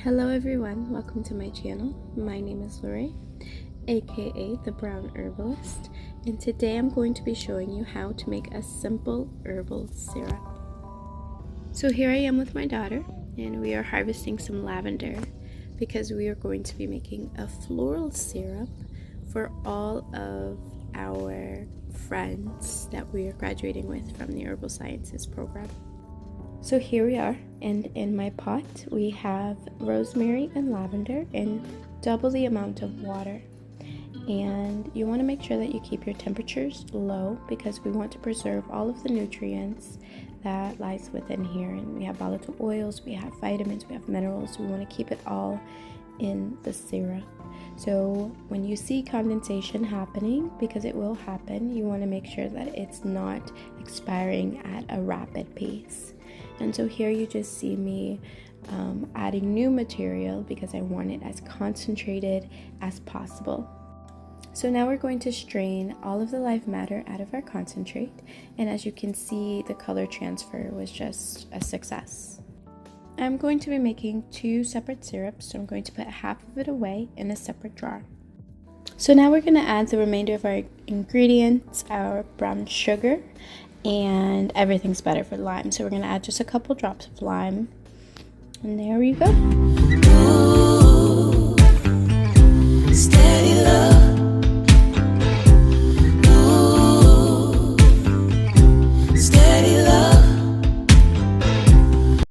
Hello everyone, welcome to my channel. My name is LeRaih, aka the Brown Herbalist, and today I'm going to be showing you how to make a simple herbal syrup. So here I am with my daughter, and we are harvesting some lavender because we are going to be making a floral syrup for all of our friends that we are graduating with from the Herbal Sciences program. So here we are, and in my pot we have rosemary and lavender in double the amount of water. And you want to make sure that you keep your temperatures low because we want to preserve all of the nutrients that lies within here. And we have volatile oils, we have vitamins, we have minerals. We want to keep it all in the syrup. So when you see condensation happening, because it will happen, you want to make sure that it's not expiring at a rapid pace. And so here you just see me adding new material because I want it as concentrated as possible. So now we're going to strain all of the live matter out of our concentrate, and as you can see, the color transfer was just a success. I'm going to be making two separate syrups, so I'm going to put half of it away in a separate jar. So now we're going to add the remainder of our ingredients, our brown sugar, and everything's better for lime. So we're going to add just a couple drops of lime, and there we go.